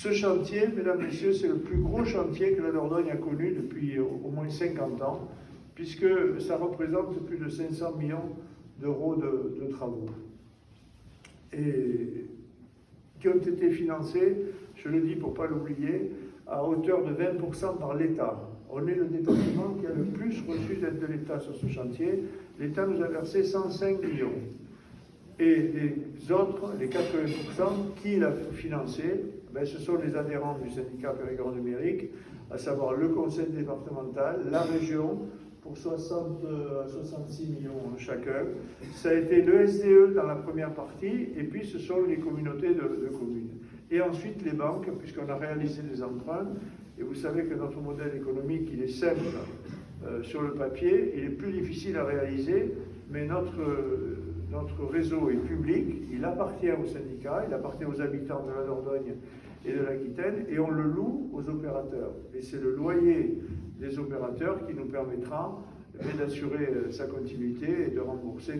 Ce chantier, mesdames, messieurs, c'est le plus gros chantier que la Dordogne a connu depuis au moins 50 ans, puisque ça représente plus de 500 millions d'euros de travaux. Et qui ont été financés, je le dis pour ne pas l'oublier, à hauteur de 20% par l'État. On est le département qui a le plus reçu d'aide de l'État sur ce chantier. L'État nous a versé 105 millions. Et les autres, les 80%, qui l'a financé, ben, ce sont les adhérents du syndicat Périgord numérique, à savoir le conseil départemental, la région, pour 60 à 66 millions chacun. Ça a été le SDE dans la première partie, et puis ce sont les communautés de communes. Et ensuite les banques, puisqu'on a réalisé des emprunts, et vous savez que notre modèle économique, il est simple sur le papier, il est plus difficile à réaliser, mais notre réseau est public, il appartient au syndicat, il appartient aux habitants de la Dordogne et de l'Aquitaine, et on le loue aux opérateurs. Et c'est le loyer des opérateurs qui nous permettra d'assurer sa continuité et de rembourser,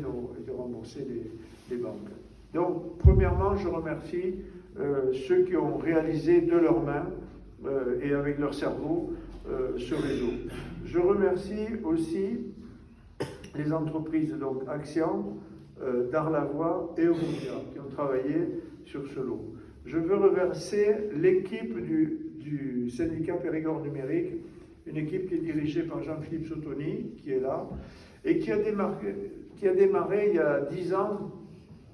les banques. Donc, premièrement, je remercie ceux qui ont réalisé de leurs mains et avec leur cerveau ce réseau. Je remercie aussi les entreprises, donc Axian, d'Arlavoie et Omonia, qui ont travaillé sur ce lot. Je veux remercier l'équipe du syndicat Périgord numérique, une équipe qui est dirigée par Jean-Philippe Sottoni, qui est là, et qui a démarré il y a 10 ans,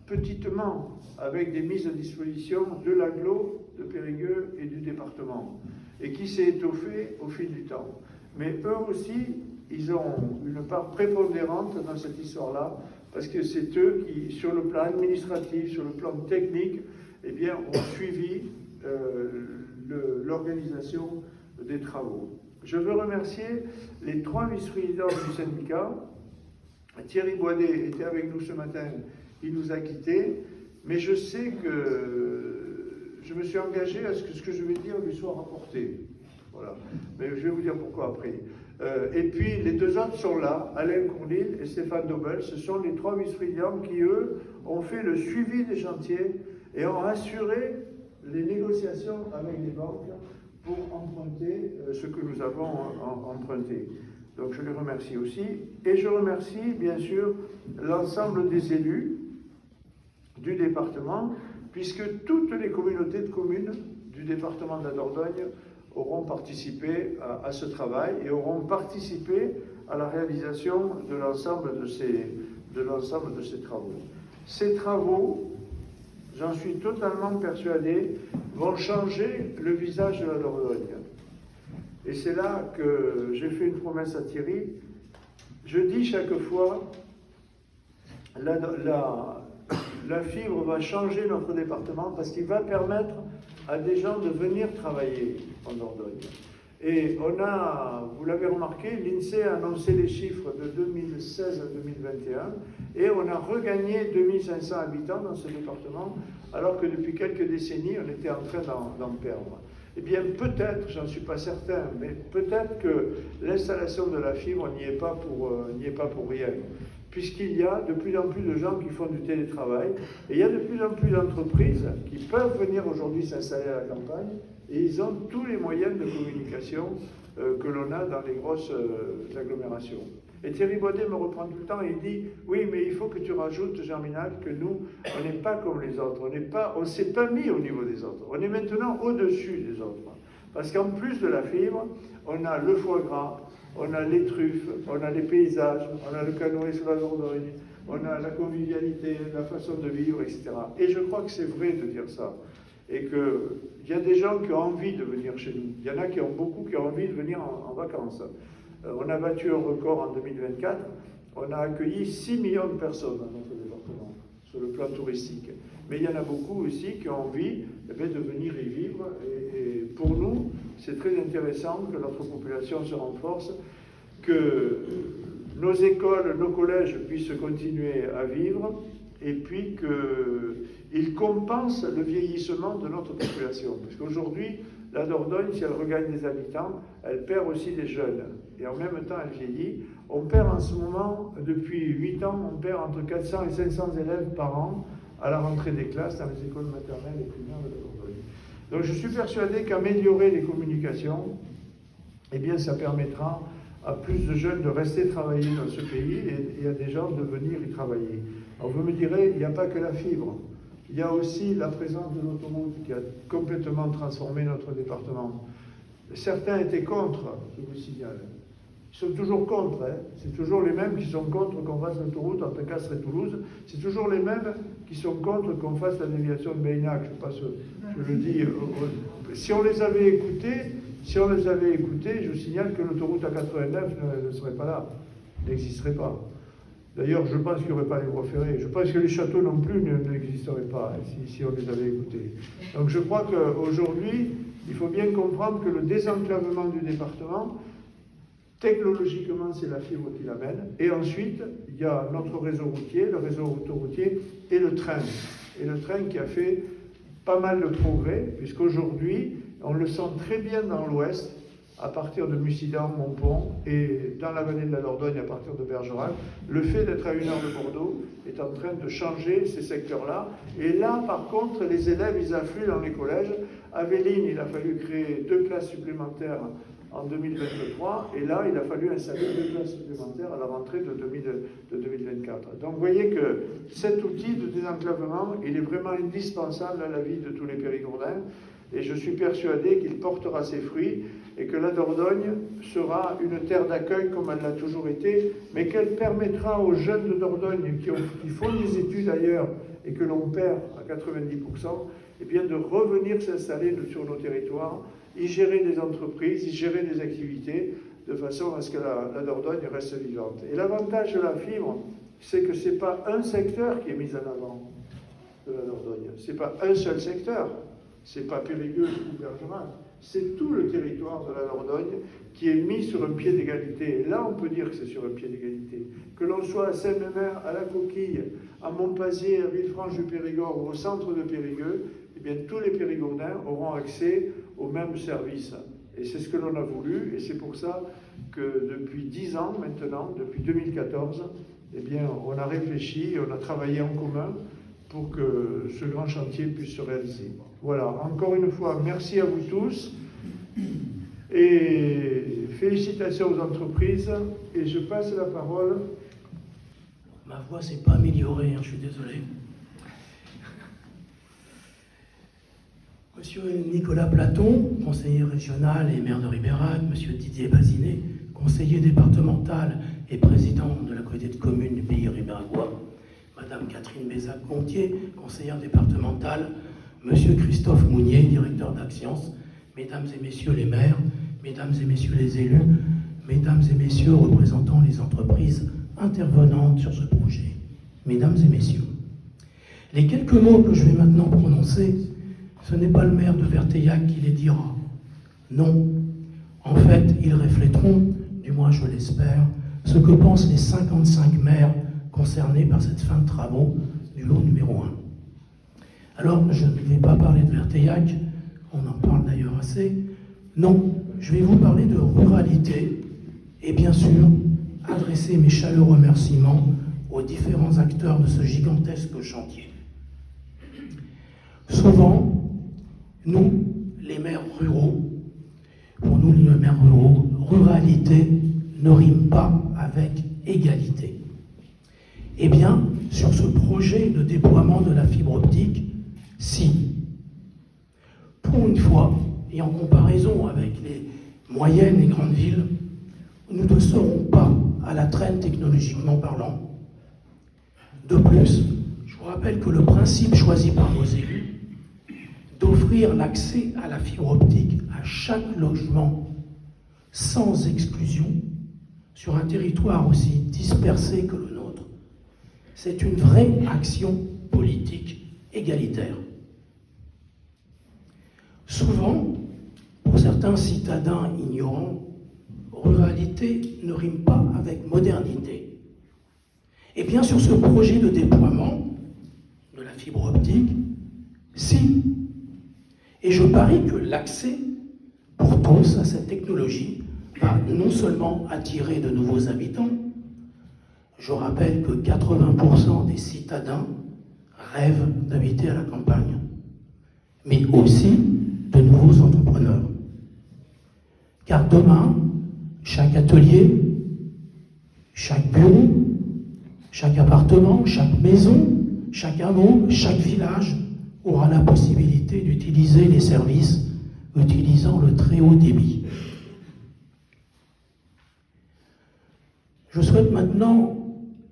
petitement, avec des mises à disposition de l'agglo, de Périgueux et du département, et qui s'est étoffé au fil du temps. Mais eux aussi, ils ont une part prépondérante dans cette histoire-là, parce que c'est eux qui, sur le plan administratif, sur le plan technique, eh bien, ont suivi l'organisation des travaux. Je veux remercier les 3 vice-présidents du syndicat. Thierry Boidet était avec nous ce matin, il nous a quittés, mais je sais que je me suis engagé à ce que ce que je vais dire lui soit rapporté. Voilà. Mais je vais vous dire pourquoi après. Et puis les 2 autres sont là, Alain Cournil et Stéphane Dobel. Ce sont les 3 vice-présidents qui, eux, ont fait le suivi des chantiers et ont assuré les négociations avec les banques pour emprunter ce que nous avons emprunté. Donc je les remercie aussi. Et je remercie bien sûr l'ensemble des élus du département, puisque toutes les communautés de communes du département de la Dordogne auront participé à ce travail et auront participé à la réalisation de l'ensemble de ces travaux. Ces travaux, j'en suis totalement persuadé, vont changer le visage de la Dordogne. Et c'est là que j'ai fait une promesse à Thierry. Je dis chaque fois, la fibre va changer notre département parce qu'il va permettre à des gens de venir travailler en Dordogne. Et on a, vous l'avez remarqué, l'INSEE a annoncé les chiffres de 2016 à 2021 et on a regagné 2500 habitants dans ce département alors que depuis quelques décennies on était en train d'en perdre. Eh bien peut-être, j'en suis pas certain, mais peut-être que l'installation de la fibre n'y est pas pour rien. Puisqu'il y a de plus en plus de gens qui font du télétravail, et il y a de plus en plus d'entreprises qui peuvent venir aujourd'hui s'installer à la campagne, et ils ont tous les moyens de communication que l'on a dans les grosses agglomérations. Et Thierry Baudet me reprend tout le temps et il dit « Oui, mais il faut que tu rajoutes, Germinal, que nous, on n'est pas comme les autres, on ne s'est pas mis au niveau des autres, on est maintenant au-dessus des autres. » Parce qu'en plus de la fibre, on a le foie gras, on a les truffes, on a les paysages, on a le canoë sur la Dordogne, on a la convivialité, la façon de vivre, etc. Et je crois que c'est vrai de dire ça. Et qu'il y a des gens qui ont envie de venir chez nous. Il y en a qui ont beaucoup qui ont envie de venir en vacances. On a battu un record en 2024. On a accueilli 6 millions de personnes dans notre département, sur le plan touristique. Mais il y en a beaucoup aussi qui ont envie de venir y vivre. Et pour nous, c'est très intéressant que notre population se renforce, que nos écoles, nos collèges puissent continuer à vivre, et puis qu'ils compensent le vieillissement de notre population. Parce qu'aujourd'hui, la Dordogne, si elle regagne des habitants, elle perd aussi des jeunes. Et en même temps, elle vieillit. On perd en ce moment, depuis 8 ans, on perd entre 400 et 500 élèves par an à la rentrée des classes dans les écoles maternelles et primaires de la Dordogne. Donc je suis persuadé qu'améliorer les communications, eh bien ça permettra à plus de jeunes de rester travailler dans ce pays et à des gens de venir y travailler. Alors vous me direz, il n'y a pas que la fibre. Il y a aussi la présence de l'autoroute qui a complètement transformé notre département. Certains étaient contre, je vous signale. Ils sont toujours contre. Hein. C'est toujours les mêmes qui sont contre qu'on fasse l'autoroute entre Castres et Toulouse. C'est toujours les mêmes qui sont contre qu'on fasse la déviation de Meynac. Je le dis. Si on les avait écoutés, je vous signale que l'autoroute A89 ne serait pas là, n'existerait pas. D'ailleurs, je pense qu'il n'y aurait pas les voies ferrées. Je pense que les châteaux non plus n'existeraient pas si on les avait écoutés. Donc je crois qu'aujourd'hui, il faut bien comprendre que le désenclavement du département, technologiquement, c'est la fibre qui l'amène. Et ensuite, il y a notre réseau routier, le réseau autoroutier et le train. Et le train qui a fait pas mal de progrès, puisqu'aujourd'hui, on le sent très bien dans l'ouest, à partir de Mussidan, Montpont, et dans la vallée de la Dordogne, à partir de Bergerac. Le fait d'être à 1 heure de Bordeaux est en train de changer ces secteurs-là. Et là, par contre, les élèves, ils affluent dans les collèges. À Véline, il a fallu créer 2 classes supplémentaires en 2023, et là, il a fallu installer 2 classes supplémentaires à la rentrée de 2024. Donc, vous voyez que cet outil de désenclavement, il est vraiment indispensable à la vie de tous les Périgourdins, et je suis persuadé qu'il portera ses fruits, et que la Dordogne sera une terre d'accueil comme elle l'a toujours été, mais qu'elle permettra aux jeunes de Dordogne qui font des études ailleurs, et que l'on perd à 90%, eh bien de revenir s'installer sur nos territoires, y gérer des entreprises, y gérer des activités, de façon à ce que la Dordogne reste vivante. Et l'avantage de la fibre, c'est que ce n'est pas un secteur qui est mis en avant de la Dordogne. Ce n'est pas un seul secteur. Ce n'est pas Périgueux ou Bergerac. C'est tout le territoire de la Dordogne qui est mis sur un pied d'égalité. Et là, on peut dire que c'est sur un pied d'égalité. Que l'on soit à Seine-Lemaire, à La Coquille, à Montpazier, à Villefranche-du-Périgord ou au centre de Périgueux, eh bien, tous les Périgourdins auront accès aux mêmes services. Et c'est ce que l'on a voulu, et c'est pour ça que depuis 10 ans maintenant, depuis 2014, eh bien, on a réfléchi, on a travaillé en commun pour que ce grand chantier puisse se réaliser. Voilà, encore une fois, merci à vous tous, et félicitations aux entreprises, et je passe la parole. Ma voix s'est pas améliorée, je suis désolé. Monsieur Nicolas Platon, conseiller régional et maire de Ribérac, Monsieur Didier Bazinet, conseiller départemental et président de la communauté de communes du pays ribéracois, Madame Catherine Bézac-Gontier, conseillère départementale, Monsieur Christophe Mounier, directeur d'Axience, Mesdames et Messieurs les maires, Mesdames et Messieurs les élus, Mesdames et Messieurs représentant les entreprises intervenantes sur ce projet, Mesdames et Messieurs. Les quelques mots que je vais maintenant prononcer, ce n'est pas le maire de Verteillac qui les dira. Non. En fait, ils refléteront, du moins je l'espère, ce que pensent les 55 maires concernés par cette fin de travaux du lot numéro 1. Alors, je ne vais pas parler de Verteillac, on en parle d'ailleurs assez. Non, je vais vous parler de ruralité et bien sûr, adresser mes chaleureux remerciements aux différents acteurs de ce gigantesque chantier. Souvent, nous, les maires ruraux, pour nous les maires ruraux, ruralité ne rime pas avec égalité. Eh bien, sur ce projet de déploiement de la fibre optique, si, pour une fois, et en comparaison avec les moyennes et grandes villes, nous ne serons pas à la traîne technologiquement parlant. De plus, je vous rappelle que le principe choisi par nos élus d'offrir l'accès à la fibre optique à chaque logement sans exclusion sur un territoire aussi dispersé que le nôtre, c'est une vraie action politique égalitaire. Souvent, pour certains citadins ignorants, ruralité ne rime pas avec modernité. Et bien sur ce projet de déploiement de la fibre optique, si. Et je parie que l'accès pour tous à cette technologie va non seulement attirer de nouveaux habitants, je rappelle que 80% des citadins rêvent d'habiter à la campagne, mais aussi nouveaux entrepreneurs. Car demain, chaque atelier, chaque bureau, chaque appartement, chaque maison, chaque hameau, chaque village aura la possibilité d'utiliser les services utilisant le très haut débit. Je souhaite maintenant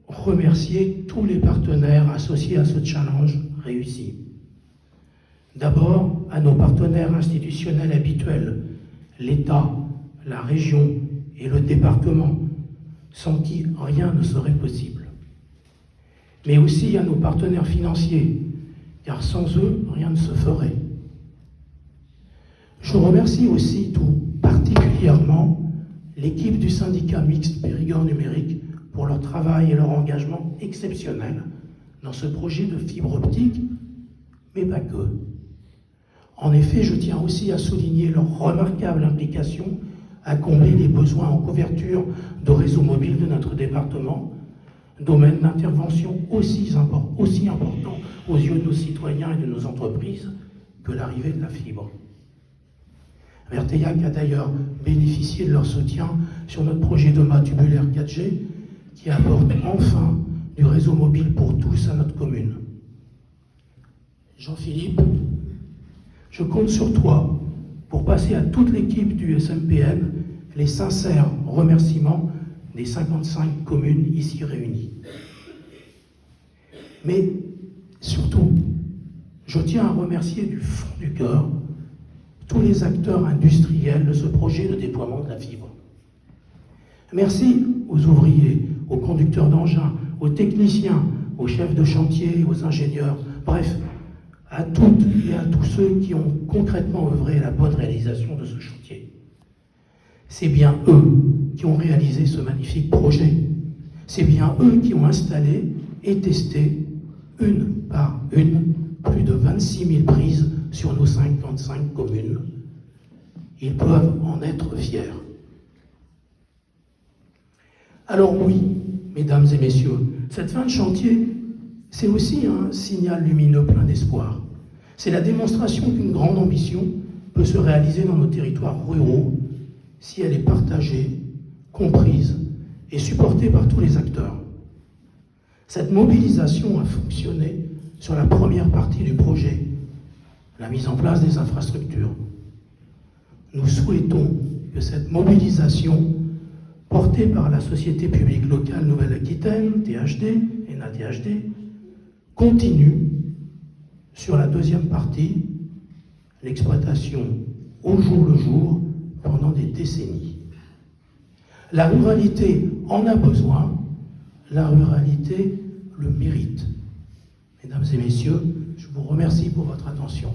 remercier tous les partenaires associés à ce challenge réussi. D'abord, à nos partenaires institutionnels habituels, l'État, la région et le département, sans qui rien ne serait possible. Mais aussi à nos partenaires financiers, car sans eux, rien ne se ferait. Je remercie aussi tout particulièrement l'équipe du syndicat mixte Périgord Numérique pour leur travail et leur engagement exceptionnel dans ce projet de fibre optique, mais pas que. En effet, je tiens aussi à souligner leur remarquable implication à combler les besoins en couverture de réseau mobile de notre département, domaine d'intervention aussi important aux yeux de nos citoyens et de nos entreprises que l'arrivée de la fibre. Verteillac a d'ailleurs bénéficié de leur soutien sur notre projet de mât tubulaire 4G qui apporte enfin du réseau mobile pour tous à notre commune. Jean-Philippe, je compte sur toi pour passer à toute l'équipe du SMPN les sincères remerciements des 55 communes ici réunies. Mais surtout, je tiens à remercier du fond du cœur tous les acteurs industriels de ce projet de déploiement de la fibre. Merci aux ouvriers, aux conducteurs d'engins, aux techniciens, aux chefs de chantier, aux ingénieurs, bref, à toutes et à tous ceux qui ont concrètement œuvré à la bonne réalisation de ce chantier. C'est bien eux qui ont réalisé ce magnifique projet. C'est bien eux qui ont installé et testé, une par une, plus de 26 000 prises sur nos 55 communes. Ils peuvent en être fiers. Alors oui, mesdames et messieurs, cette fin de chantier, c'est aussi un signal lumineux plein d'espoir. C'est la démonstration qu'une grande ambition peut se réaliser dans nos territoires ruraux si elle est partagée, comprise et supportée par tous les acteurs. Cette mobilisation a fonctionné sur la première partie du projet, la mise en place des infrastructures. Nous souhaitons que cette mobilisation, portée par la Société publique locale Nouvelle-Aquitaine, THD, NATHD, continue sur la deuxième partie, l'exploitation au jour le jour pendant des décennies. La ruralité en a besoin, la ruralité le mérite. Mesdames et messieurs, je vous remercie pour votre attention.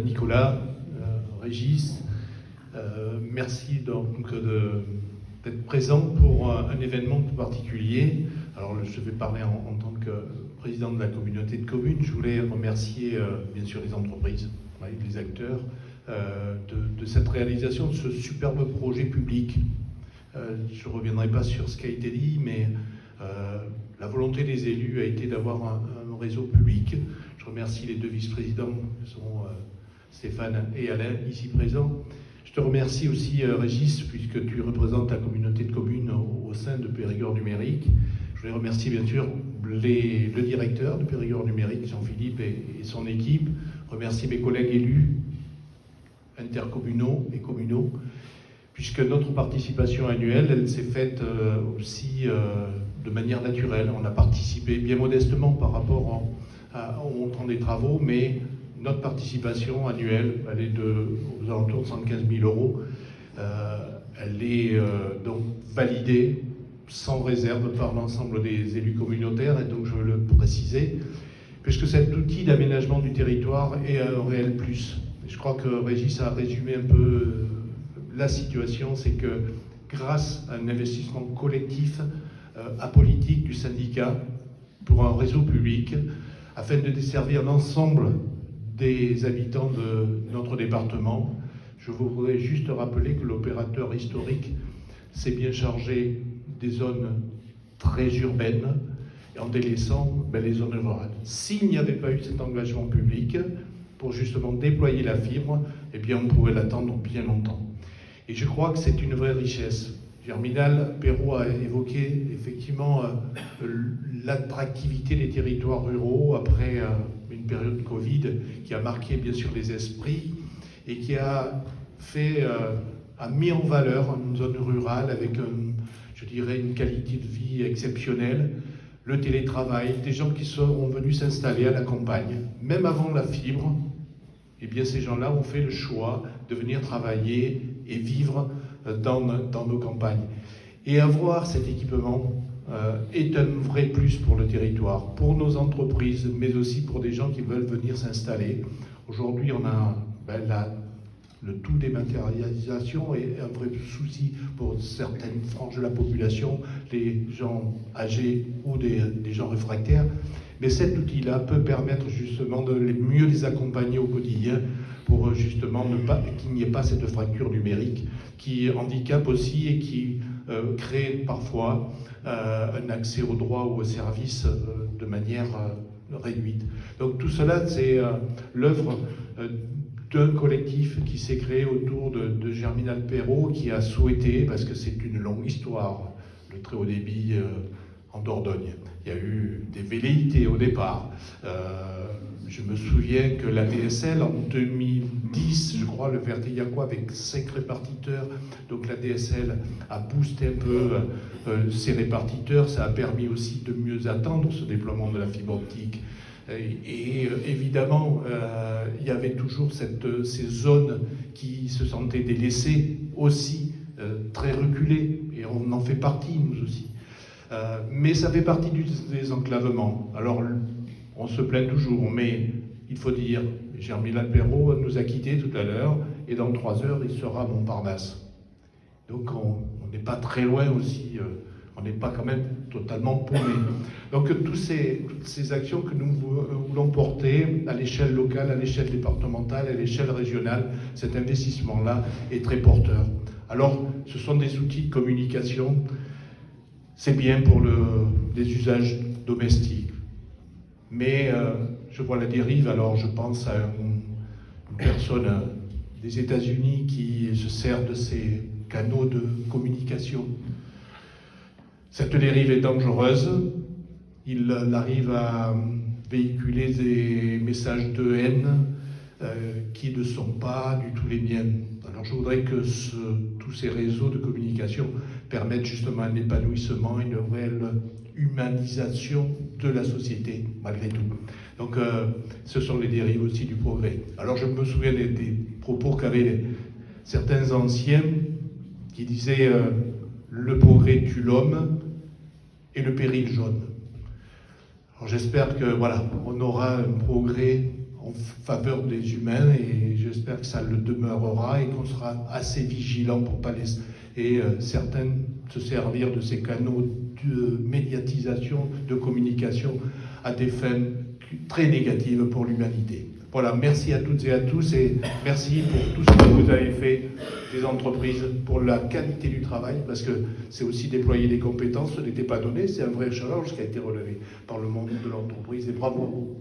Nicolas, Régis, merci donc d'être présent pour un événement tout particulier. Alors je vais parler en tant que président de la communauté de communes. Je voulais remercier bien sûr les entreprises, les acteurs, de cette réalisation de ce superbe projet public. Je ne reviendrai pas sur ce qui a été dit, mais la volonté des élus a été d'avoir un réseau public. Je remercie les deux vice-présidents, qui sont Stéphane et Alain, ici présents. Je te remercie aussi, Régis, puisque tu représentes la communauté de communes au sein de Périgord Numérique. Je voulais remercier bien sûr le directeur de Périgord Numérique, Jean-Philippe, et son équipe. Remercier mes collègues élus intercommunaux et communaux, puisque notre participation annuelle, elle s'est faite aussi de manière naturelle. On a participé bien modestement par rapport au montant des travaux, mais notre participation annuelle, elle est aux alentours de 115 000 euros. Elle est donc validée sans réserve par l'ensemble des élus communautaires, et donc je veux le préciser, puisque cet outil d'aménagement du territoire est un réel plus. Je crois que Régis a résumé un peu la situation, c'est que grâce à un investissement collectif, apolitique du syndicat, pour un réseau public, afin de desservir l'ensemble des habitants de notre département, je voudrais juste rappeler que l'opérateur historique s'est bien chargé des zones très urbaines, en délaissant les zones rurales. S'il n'y avait pas eu cet engagement public, pour justement déployer la fibre, eh bien on pourrait l'attendre bien longtemps. Et je crois que c'est une vraie richesse. Germinal Perrault a évoqué effectivement l'attractivité des territoires ruraux après une période de Covid qui a marqué bien sûr les esprits et qui a mis en valeur une zone rurale avec, je dirais, une qualité de vie exceptionnelle, le télétravail, des gens qui sont venus s'installer à la campagne, même avant la fibre. Eh bien, ces gens-là ont fait le choix de venir travailler et vivre dans nos campagnes. Et avoir cet équipement est un vrai plus pour le territoire, pour nos entreprises, mais aussi pour des gens qui veulent venir s'installer. Aujourd'hui, on a le taux dématérialisation est un vrai souci pour certaines franges de la population, les gens âgés ou des gens réfractaires. Mais cet outil-là peut permettre justement de mieux les accompagner au quotidien pour justement qu'il n'y ait pas cette fracture numérique qui handicape aussi et qui crée parfois un accès aux droits ou aux services de manière réduite. Donc tout cela, c'est l'œuvre d'un collectif qui s'est créé autour de Germinal Perrault, qui a souhaité, parce que c'est une longue histoire, le très haut débit en Dordogne. Il y a eu des velléités au départ. Je me souviens que la DSL, en 2010, je crois, le Verdillacois avec 5 répartiteurs, donc la DSL a boosté un peu ces répartiteurs. Ça a permis aussi de mieux attendre ce déploiement de la fibre optique. Et évidemment, il y avait toujours ces zones qui se sentaient délaissées aussi, très reculées, et on en fait partie, nous aussi. Mais ça fait partie du désenclavement. Alors, on se plaint toujours, mais il faut dire, Germinal Perrault nous a quittés tout à l'heure, et dans 3 heures, il sera à Montparnasse. Donc, on n'est pas très loin aussi. On n'est pas quand même totalement paumé. Donc toutes ces actions que nous voulons porter à l'échelle locale, à l'échelle départementale, à l'échelle régionale, cet investissement-là est très porteur. Alors, ce sont des outils de communication. C'est bien pour les usages domestiques. Mais je vois la dérive, alors je pense à une personne des États-Unis qui se sert de ces canaux de communication. Cette dérive est dangereuse. Il arrive à véhiculer des messages de haine qui ne sont pas du tout les miens. Alors je voudrais que tous ces réseaux de communication permettent justement un épanouissement, une réelle humanisation de la société, malgré tout. Donc ce sont les dérives aussi du progrès. Alors je me souviens des propos qu'avaient certains anciens qui disaient le progrès tue l'homme et le péril jaune. Alors j'espère que voilà, on aura un progrès en faveur des humains et j'espère que ça le demeurera et qu'on sera assez vigilant pour pas laisser certains se servir de ces canaux de médiatisation, de communication à des fins très négatives pour l'humanité. Voilà, merci à toutes et à tous et merci pour tout ce que vous avez fait des entreprises, pour la qualité du travail, parce que c'est aussi déployer des compétences, ce n'était pas donné, c'est un vrai challenge qui a été relevé par le monde de l'entreprise et bravo à vous.